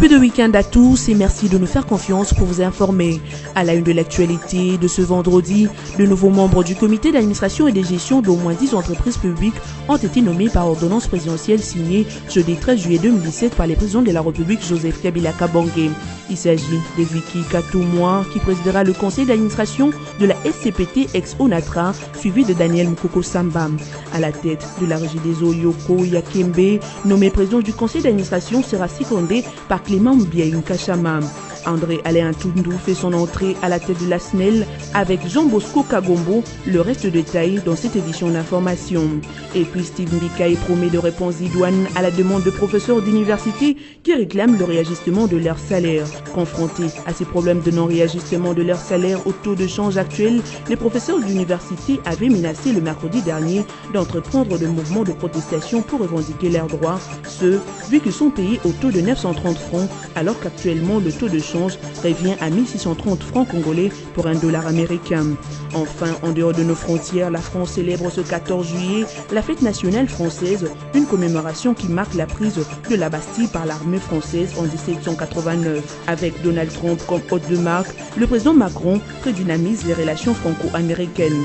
début de week-end à tous et merci de nous faire confiance pour vous informer. À la une de l'actualité de ce vendredi, de nouveaux membres du comité d'administration et de gestion d'au moins 10 entreprises publiques ont été nommés par ordonnance présidentielle signée jeudi 13 juillet 2017 par les présidents de la République Joseph Kabila Kabange. Il s'agit de Vicky Katoumoua qui présidera le conseil d'administration de la SCPT ex-ONATRA, suivi de Daniel Mukoko Samba. À la tête de la régie des eaux, Yoko Yakembe, nommé président du conseil d'administration, sera secondé par Clément Mbiaïn Kachama. André Alain Toundou fait son entrée à la tête de la SNEL avec Jean Bosco Kagombo, le reste détaillé dans cette édition d'information. Et puis Steve Mbikaï promet de réponses idoines à la demande de professeurs d'université qui réclament le réajustement de leur salaire. Confrontés à ces problèmes de non-réajustement de leur salaire au taux de change actuel, les professeurs d'université avaient menacé le mercredi dernier d'entreprendre le mouvement de protestation pour revendiquer leurs droits, ce vu qu'ils sont payés au taux de 930 francs alors qu'actuellement le taux de change revient à 1630 francs congolais pour $1 américain. Enfin, en dehors de nos frontières, la France célèbre ce 14 juillet la fête nationale française, une commémoration qui marque la prise de la Bastille par l'armée française en 1789. Avec Donald Trump comme hôte de marque, le président Macron redynamise les relations franco-américaines.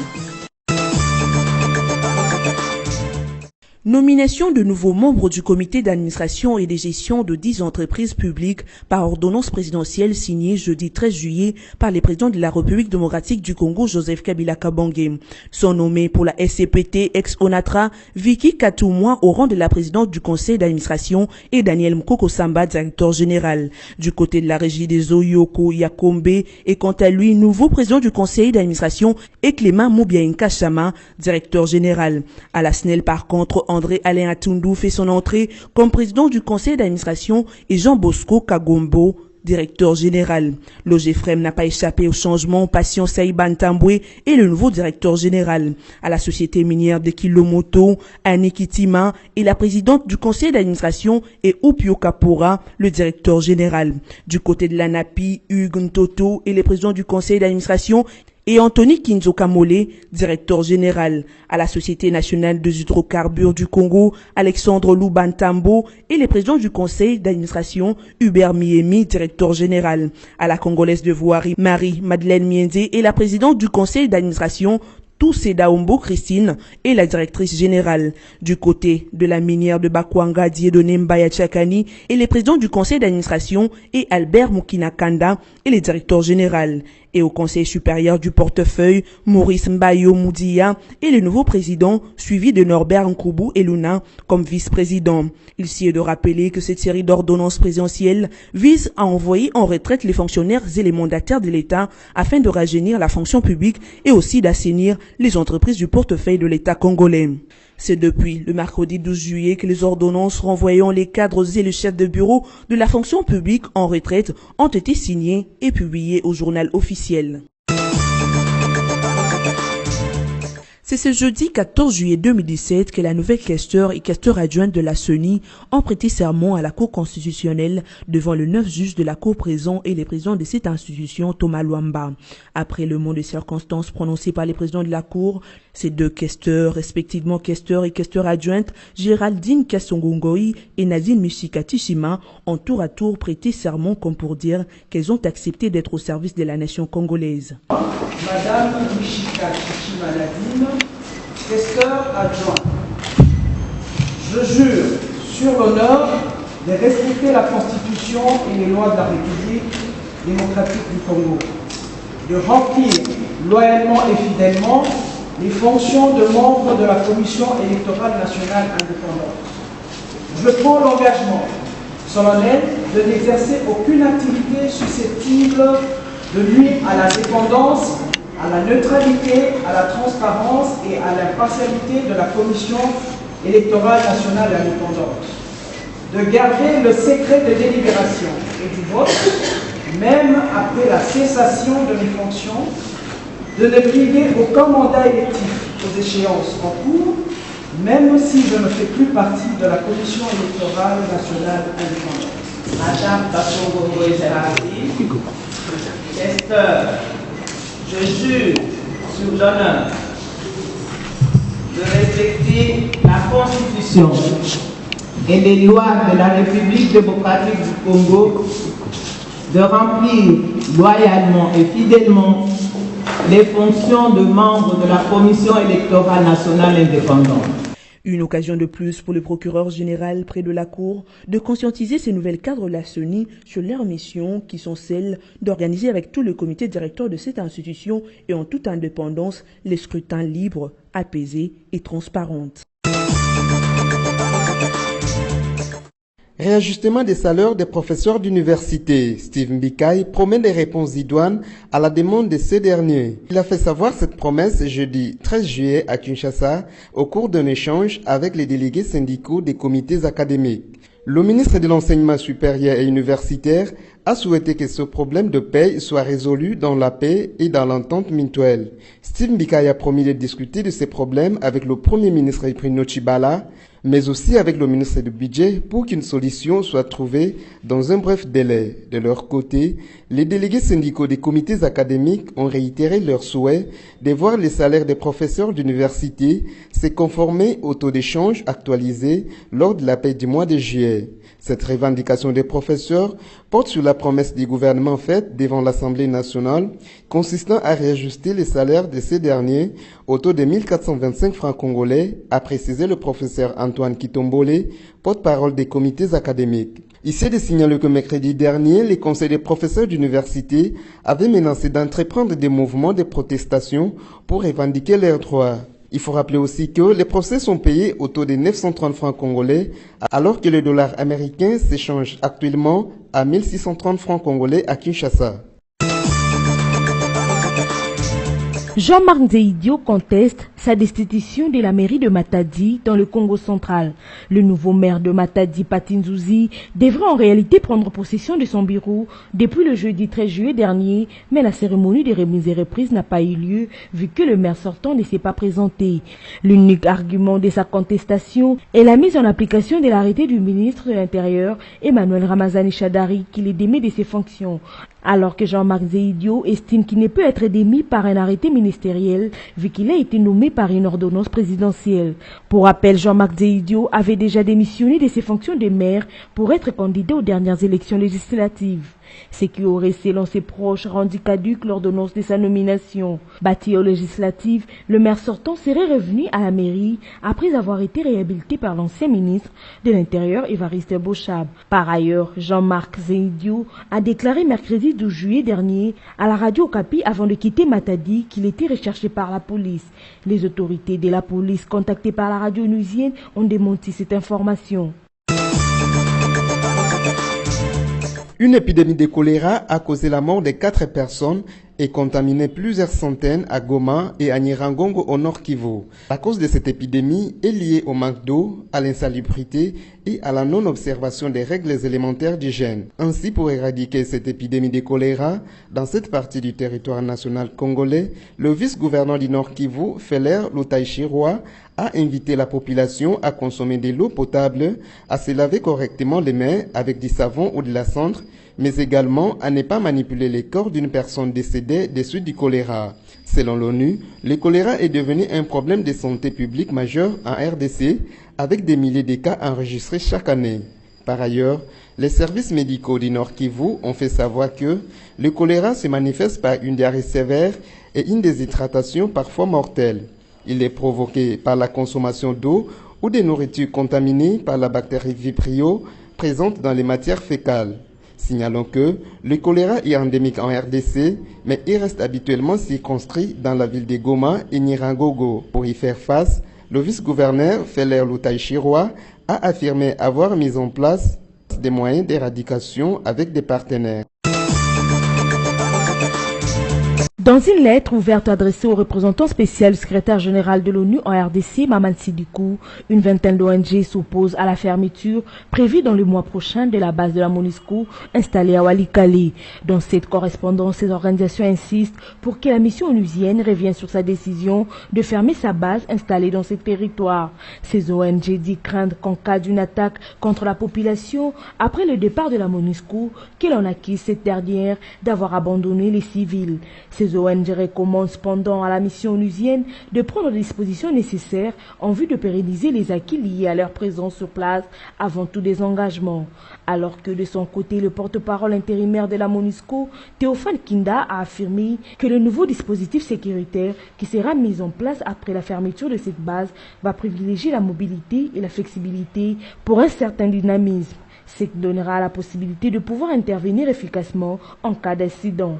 Nomination de nouveaux membres du comité d'administration et de gestion de 10 entreprises publiques par ordonnance présidentielle signée jeudi 13 juillet par les présidents de la République démocratique du Congo Joseph Kabila Kabange. Sont nommés pour la SCPT ex-ONATRA Vicky Katoumoua au rang de la présidente du conseil d'administration et Daniel Mukoko Samba, directeur général. Du côté de la régie des eaux, Yoko Yakembe est quant à lui nouveau président du conseil d'administration et Clément Mbiaïn Kachama, directeur général. À la SNEL par contre, André Alain Toundou fait son entrée comme président du conseil d'administration et Jean Bosco Kagombo, directeur général. L'OGFREM n'a pas échappé au changement. Patient Saïban Tamboué est le nouveau directeur général. À la société minière de Kilomoto, Annie Kitima est la présidente du conseil d'administration et Opio Kapora, le directeur général. Du côté de l'ANAPI, Hugues Ntoto est le président du conseil d'administration et Anthony Kinzokamole, directeur général. À la Société nationale des hydrocarbures du Congo, Alexandre Loubantambo est le président du conseil d'administration, Hubert Miemi, directeur général. À la Congolaise de voirie, Marie-Madeleine Miende est la présidente du conseil d'administration, Sedaombo Christine est la directrice générale. Du côté de la minière de Bakwanga, Dieudonné Mbaya Tchakani est le président du conseil d'administration et Albert Mukinakanda est le directeur général. Et au conseil supérieur du portefeuille, Maurice Mbayo Moudia est le nouveau président, suivi de Norbert Nkoubou Eluna comme vice-président. Il s'y est de rappeler que cette série d'ordonnances présidentielles vise à envoyer en retraite les fonctionnaires et les mandataires de l'État afin de rajeunir la fonction publique et aussi d'assainir les entreprises du portefeuille de l'État congolais. C'est depuis le mercredi 12 juillet que les ordonnances renvoyant les cadres et le chef de bureau de la fonction publique en retraite ont été signées et publiées au journal officiel. C'est ce jeudi 14 juillet 2017 que la nouvelle questeur et questeur adjointe de la CENI ont prêté serment à la Cour constitutionnelle devant le 9 juges de la Cour présents et les présidents de cette institution, Thomas Luamba. Après le mot de circonstances prononcé par les présidents de la Cour, ces deux questeurs, respectivement questeur et questeur adjointe, Géraldine Kassongongoi et Nadine Mishika-Tishima, ont tour à tour prêté serment comme pour dire qu'elles ont accepté d'être au service de la nation congolaise. Madame Mishika-Tishima Nadine, questeur adjoint, je jure sur l'honneur de respecter la Constitution et les lois de la République démocratique du Congo, de remplir loyalement et fidèlement les fonctions de membre de la Commission électorale nationale indépendante. Je prends l'engagement solennel de n'exercer aucune activité susceptible de nuire à la dépendance, à la neutralité, à la transparence et à l'impartialité de la Commission électorale nationale indépendante, de garder le secret de délibération et du vote, même après la cessation de mes fonctions, de ne briguer aucun mandat électif aux échéances en cours, même si je ne fais plus partie de la Commission électorale nationale indépendante. Madame Bassongo Ezerati, questeur, je jure sur l'honneur de respecter la Constitution, et les lois de la République démocratique du Congo de remplir loyalement et fidèlement les fonctions de membre de la Commission électorale nationale indépendante. Une occasion de plus pour le procureur général près de la Cour de conscientiser ces nouvelles cadres de la CENI sur leurs missions qui sont celles d'organiser avec tout le comité directeur de cette institution et en toute indépendance les scrutins libres, apaisés et transparents. Réajustement des salaires des professeurs d'université. Steve Mbikaï promet des réponses idoines à la demande de ces derniers. Il a fait savoir cette promesse jeudi 13 juillet à Kinshasa au cours d'un échange avec les délégués syndicaux des comités académiques. Le ministre de l'Enseignement supérieur et universitaire a souhaité que ce problème de paie soit résolu dans la paix et dans l'entente mutuelle. Steve Mbikaï a promis de discuter de ces problèmes avec le Premier ministre Bruno Tshibala, mais aussi avec le ministre du Budget pour qu'une solution soit trouvée dans un bref délai. De leur côté, les délégués syndicaux des comités académiques ont réitéré leur souhait de voir les salaires des professeurs d'université se conformer au taux d'échange actualisé lors de la paie du mois de juillet. Cette revendication des professeurs porte sur la promesse du gouvernement faite devant l'Assemblée nationale consistant à réajuster les salaires de ces derniers au taux de 1425 francs congolais, a précisé le professeur Antoine Kitombole, porte-parole des comités académiques. Ici de signaler que mercredi dernier, les conseils des professeurs d'université avaient menacé d'entreprendre des mouvements de protestation pour revendiquer leurs droits. Il faut rappeler aussi que les procès sont payés au taux de 930 francs congolais, alors que le dollar américain s'échange actuellement à 1630 francs congolais à Kinshasa. Jean-Marc Nzeidio conteste sa destitution de la mairie de Matadi dans le Congo central. Le nouveau maire de Matadi, Patinzouzi, devrait en réalité prendre possession de son bureau depuis le jeudi 13 juillet dernier, mais la cérémonie de remise et reprise n'a pas eu lieu vu que le maire sortant ne s'est pas présenté. L'unique argument de sa contestation est la mise en application de l'arrêté du ministre de l'Intérieur, Emmanuel Ramazani Chadari, qui les démet de ses fonctions. Alors que Jean-Marc Nzeidio estime qu'il ne peut être démis par un arrêté ministériel vu qu'il a été nommé par une ordonnance présidentielle. Pour rappel, Jean-Marc Nzeidio avait déjà démissionné de ses fonctions de maire pour être candidat aux dernières élections législatives. Ce qui aurait, selon ses proches, rendu caduque l'ordonnance de sa nomination. Bâti aux législatives, le maire sortant serait revenu à la mairie après avoir été réhabilité par l'ancien ministre de l'Intérieur, Évariste Bochab. Par ailleurs, Jean-Marc Nzeidio a déclaré mercredi 12 juillet dernier à la radio Okapi avant de quitter Matadi qu'il était recherché par la police. Les autorités de la police contactées par la radio onusienne ont démenti cette information. Une épidémie de choléra a causé la mort de 4 personnes et contaminé plusieurs centaines à Goma et à Nyiragongo au Nord Kivu. La cause de cette épidémie est liée au manque d'eau, à l'insalubrité et à la non-observation des règles élémentaires d'hygiène. Ainsi, pour éradiquer cette épidémie de choléra dans cette partie du territoire national congolais, le vice-gouverneur du Nord Kivu, Feller Lutaïchiroa, a invité la population à consommer de l'eau potable, à se laver correctement les mains avec du savon ou de la cendre, mais également à ne pas manipuler les corps d'une personne décédée des suites du choléra. Selon l'ONU, le choléra est devenu un problème de santé publique majeur en RDC, avec des milliers de cas enregistrés chaque année. Par ailleurs, les services médicaux du Nord Kivu ont fait savoir que le choléra se manifeste par une diarrhée sévère et une déshydratation parfois mortelle. Il est provoqué par la consommation d'eau ou de nourriture contaminée par la bactérie Vibrio présente dans les matières fécales. Signalons que le choléra est endémique en RDC, mais il reste habituellement circonscrit dans la ville de Goma et Nyiragongo. Pour y faire face, le vice-gouverneur Feller Lutaïchiroa a affirmé avoir mis en place des moyens d'éradication avec des partenaires. Dans une lettre ouverte adressée au représentant spécial du secrétaire général de l'ONU en RDC, Maman Sidikou, une vingtaine d'ONG s'opposent à la fermeture prévue dans le mois prochain de la base de la MONUSCO installée à Walikale. Dans cette correspondance, ces organisations insistent pour que la mission onusienne revienne sur sa décision de fermer sa base installée dans ce territoire. Ces ONG disent craindre qu'en cas d'une attaque contre la population, après le départ de la MONUSCO, qu'elle en accuse cette dernière d'avoir abandonné les civils. Ces Les ONG recommandent cependant à la mission onusienne de prendre les dispositions nécessaires en vue de pérenniser les acquis liés à leur présence sur place avant tout désengagement. Alors que de son côté, le porte-parole intérimaire de la MONUSCO, Théophane Kinda, a affirmé que le nouveau dispositif sécuritaire qui sera mis en place après la fermeture de cette base va privilégier la mobilité et la flexibilité pour un certain dynamisme. Ce qui donnera la possibilité de pouvoir intervenir efficacement en cas d'incident.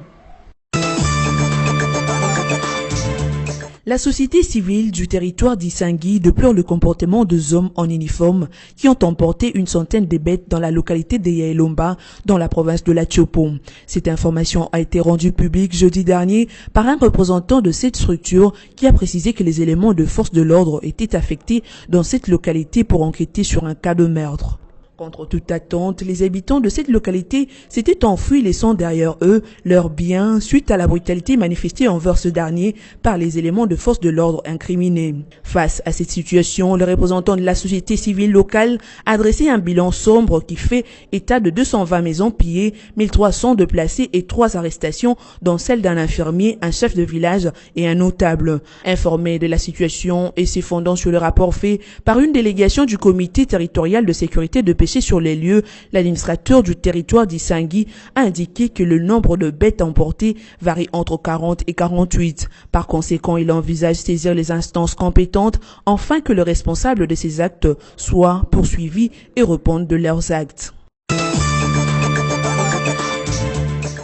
La société civile du territoire d'Isangui déplore le comportement de hommes en uniforme qui ont emporté une centaine de bêtes dans la localité de Yaelomba, dans la province de la Tchopo. Cette information a été rendue publique jeudi dernier par un représentant de cette structure qui a précisé que les éléments de force de l'ordre étaient affectés dans cette localité pour enquêter sur un cas de meurtre. Contre toute attente, les habitants de cette localité s'étaient enfuis laissant derrière eux leurs biens suite à la brutalité manifestée envers ce dernier par les éléments de force de l'ordre incriminés. Face à cette situation, le représentant de la société civile locale a dressé un bilan sombre qui fait état de 220 maisons pillées, 1300 déplacés et 3 arrestations, dont celle d'un infirmier, un chef de village et un notable. Informé de la situation et se fondant sur le rapport fait par une délégation du comité territorial de sécurité de sur les lieux, l'administrateur du territoire d'Isangui a indiqué que le nombre de bêtes emportées varie entre 40 et 48. Par conséquent, il envisage saisir les instances compétentes afin que le responsable de ces actes soit poursuivi et réponde de leurs actes.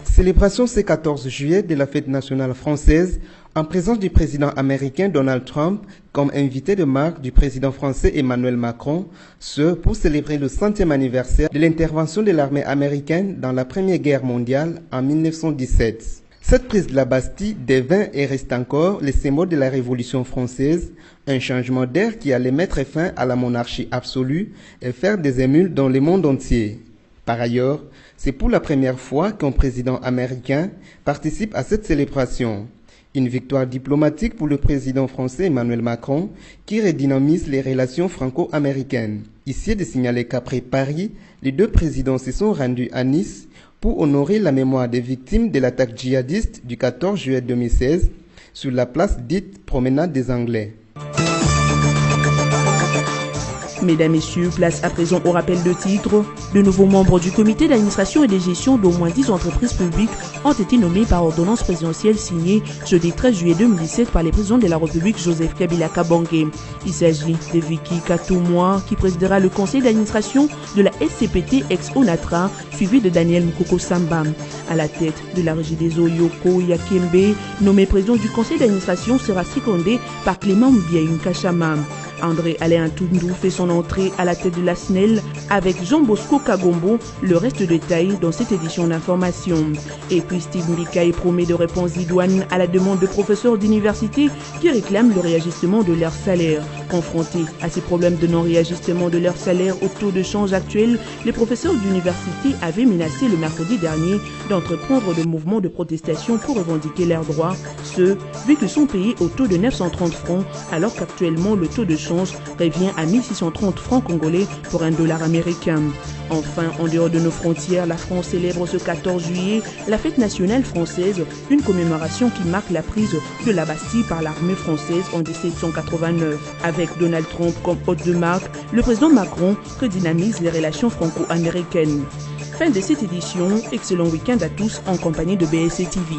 Célébration ce 14 juillet de la fête nationale française en présence du président américain Donald Trump comme invité de marque du président français Emmanuel Macron, ce pour célébrer le 100e anniversaire de l'intervention de l'armée américaine dans la Première Guerre mondiale en 1917. Cette prise de la Bastille devint et reste encore le symbole de la Révolution française, un changement d'air qui allait mettre fin à la monarchie absolue et faire des émules dans le monde entier. Par ailleurs, c'est pour la première fois qu'un président américain participe à cette célébration. Une victoire diplomatique pour le président français Emmanuel Macron qui redynamise les relations franco-américaines. Ici est de signaler qu'après Paris, les deux présidents se sont rendus à Nice pour honorer la mémoire des victimes de l'attaque djihadiste du 14 juillet 2016 sur la place dite Promenade des Anglais. Mesdames, Messieurs, place à présent au rappel de titres. De nouveaux membres du comité d'administration et de gestion d'au moins 10 entreprises publiques ont été nommés par ordonnance présidentielle signée jeudi 13 juillet 2017 par les présidents de la République Joseph Kabila Kabange. Il s'agit de Vicky Katoumoua qui présidera le conseil d'administration de la SCPT ex-Onatra, suivi de Daniel Mukoko Samba. À la tête de la régie des eaux, Yoko Yakembe, nommé président du conseil d'administration, sera secondé par Clément Mbiaïn Kachama. André Alain Toundou fait son entrée à la tête de la SNEL avec Jean Bosco Kagombo, le reste de détails dans cette édition d'information. Et puis Steve Mbikaï promet de réponses idoines à la demande de professeurs d'université qui réclament le réajustement de leur salaire. Confrontés à ces problèmes de non-réajustement de leur salaire au taux de change actuel, les professeurs d'université avaient menacé le mercredi dernier d'entreprendre des mouvements de protestation pour revendiquer leurs droits, ce vu qu'ils sont payés au taux de 930 francs alors qu'actuellement le taux de change revient à 1630 francs congolais pour $1 américain. Enfin, en dehors de nos frontières, la France célèbre ce 14 juillet la fête nationale française, une commémoration qui marque la prise de la Bastille par l'armée française en 1789. Avec Donald Trump comme hôte de marque, le président Macron redynamise les relations franco-américaines. Fin de cette édition, excellent week-end à tous en compagnie de BSC TV.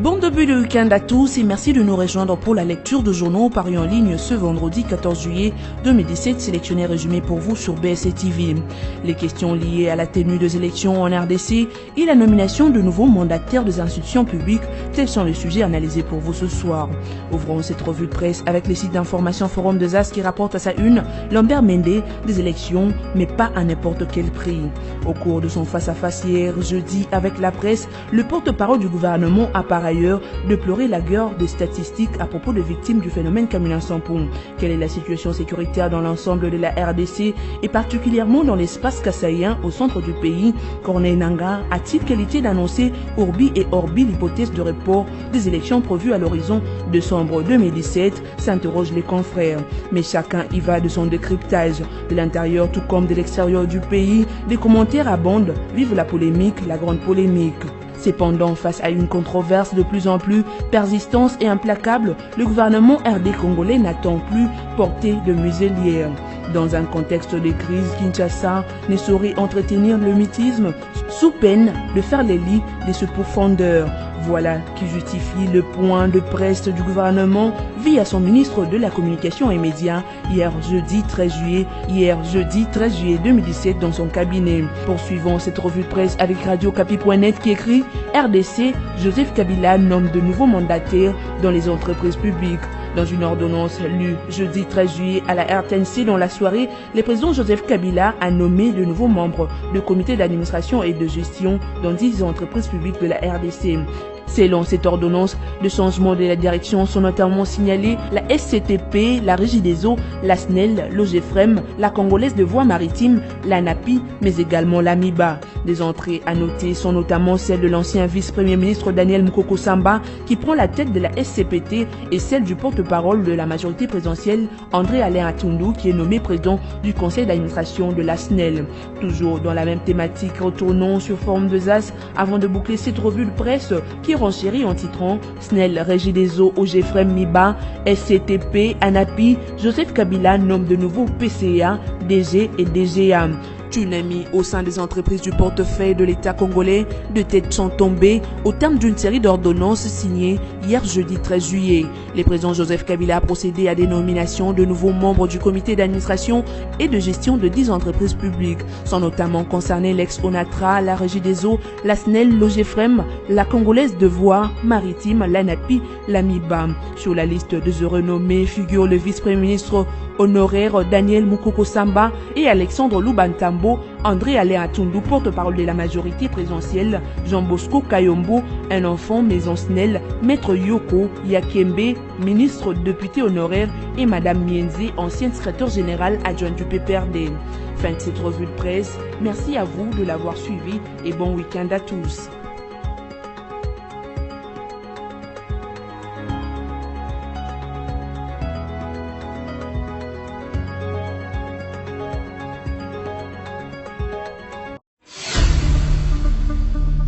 Bon début de week-end à tous et merci de nous rejoindre pour la lecture de journaux parus en ligne ce vendredi 14 juillet 2017, sélectionnés et résumés pour vous sur BSC TV. Les questions liées à la tenue des élections en RDC et la nomination de nouveaux mandataires des institutions publiques, tels sont les sujets analysés pour vous ce soir. Ouvrons cette revue de presse avec les sites d'information Forum des As qui rapporte à sa une Lambert Mende des élections, mais pas à n'importe quel prix. Au cours de son face-à-face hier jeudi avec la presse, le porte-parole du gouvernement a par ailleurs déplorer la guerre des statistiques à propos des victimes du phénomène Kamina Sampou. Quelle est la situation sécuritaire dans l'ensemble de la RDC et particulièrement dans l'espace kassaïen au centre du pays? Corneille Nangaa a-t-il qualité d'annoncer Orbi et Orbi l'hypothèse de report des élections prévues à l'horizon décembre 2017, s'interrogent les confrères. Mais chacun y va de son décryptage. De l'intérieur tout comme de l'extérieur du pays, des commentaires abondent. Vive la polémique, la grande polémique. Cependant, face à une controverse de plus en plus persistante et implacable, le gouvernement RD congolais n'attend plus porter de muselière. Dans un contexte de crise, Kinshasa ne saurait entretenir le mythisme sous peine de faire les lits de ce pourfendeur. Voilà qui justifie le point de presse du gouvernement via son ministre de la Communication et Médias hier jeudi 13 juillet 2017 dans son cabinet. Poursuivons cette revue de presse avec Radio Capi.net qui écrit RDC, Joseph Kabila nomme de nouveaux mandataires dans les entreprises publiques. Dans une ordonnance lue jeudi 13 juillet à la RTNC dans la soirée, le président Joseph Kabila a nommé de nouveaux membres du comité d'administration et de gestion dans 10 entreprises publiques de la RDC. Selon cette ordonnance, les changements de la direction sont notamment signalés la SCTP, la Régie des eaux, la SNEL, l'OGEFREM, la Congolaise de voies maritimes, la NAPI, mais également la MIBA. Des entrées à noter sont notamment celles de l'ancien vice-premier ministre Daniel Mukoko Samba qui prend la tête de la SCPT et celle du porte-parole de la majorité présidentielle André Alain Atundu qui est nommé président du conseil d'administration de la SNEL. Toujours dans la même thématique, retournons sur forme de ZAS avant de boucler cette revue de presse qui renchérit en titrant SNEL, Régie des eaux, OGEFREM, MIBA, SCTP, ANAPI, Joseph Kabila nomme de nouveau PCA, DG et DGA. Tsunami au sein des entreprises du portefeuille de l'État congolais, de têtes sont tombées au terme d'une série d'ordonnances signées hier jeudi 13 juillet. Le président Joseph Kabila a procédé à des nominations de nouveaux membres du comité d'administration et de gestion de 10 entreprises publiques, sans notamment concerner l'ex-ONATRA, la Régie des eaux, la SNEL, l'OGEFREM, la Congolaise de voies maritimes, l'ANAPI, la MIBA. Sur la liste de renommés figurent le vice-premier ministre honoraire Daniel Mukoko Samba et Alexandre Lubantambo, André Alain Atundu, porte-parole de la majorité présidentielle, Jean Bosco Kayombo, un enfant maison SNEL, Maître Yoko Yakembe, ministre député honoraire, et Madame Mienze, ancienne secrétaire générale adjointe du PPRD. Fin de cette revue de presse. Merci à vous de l'avoir suivi et bon week-end à tous.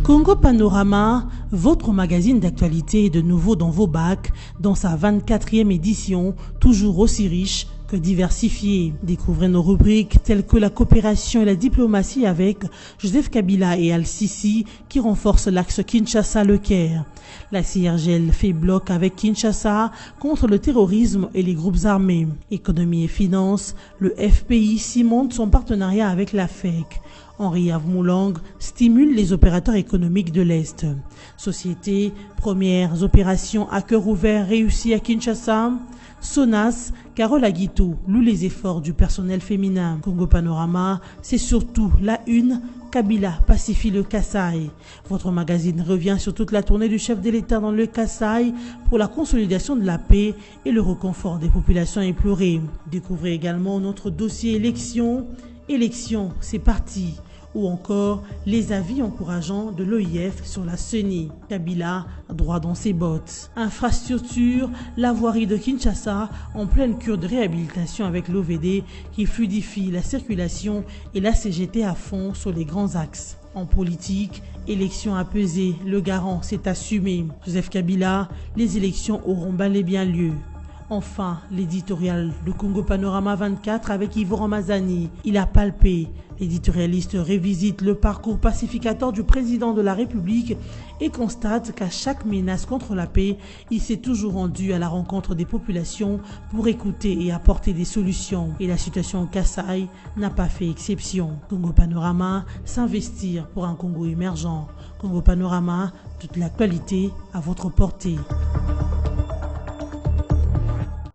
Congo Panorama, votre magazine d'actualité est de nouveau dans vos bacs, dans sa 24e édition, toujours aussi riche que diversifiée. Découvrez nos rubriques telles que la coopération et la diplomatie avec Joseph Kabila et Al-Sisi qui renforcent l'axe Kinshasa-Le Caire. La CIRGL fait bloc avec Kinshasa contre le terrorisme et les groupes armés. Économie et finances, le FPI cimente son partenariat avec la FEC. Henri Avmoulang stimule les opérateurs économiques de l'Est. Société, premières opérations à cœur ouvert réussies à Kinshasa. Sonas, Carole Aguito loue les efforts du personnel féminin. Congo Panorama, c'est surtout la une. Kabila pacifie le Kasaï. Votre magazine revient sur toute la tournée du chef de l'État dans le Kasaï pour la consolidation de la paix et le réconfort des populations éplorées. Découvrez également notre dossier élections. Élections, c'est parti. Ou encore les avis encourageants de l'OIF sur la CENI. Kabila, droit dans ses bottes. Infrastructure, la voirie de Kinshasa en pleine cure de réhabilitation avec l'OVD qui fluidifie la circulation et la CGT à fond sur les grands axes. En politique, élections apaisées, le garant s'est assumé. Joseph Kabila, les élections auront bel et bien lieu. Enfin, l'éditorial de Congo Panorama 24 avec Yvo Ramazani. Il a palpé. L'éditorialiste revisite le parcours pacificateur du président de la République et constate qu'à chaque menace contre la paix, il s'est toujours rendu à la rencontre des populations pour écouter et apporter des solutions. Et la situation au Kasaï n'a pas fait exception. Congo Panorama, s'investir pour un Congo émergent. Congo Panorama, toute l'actualité à votre portée.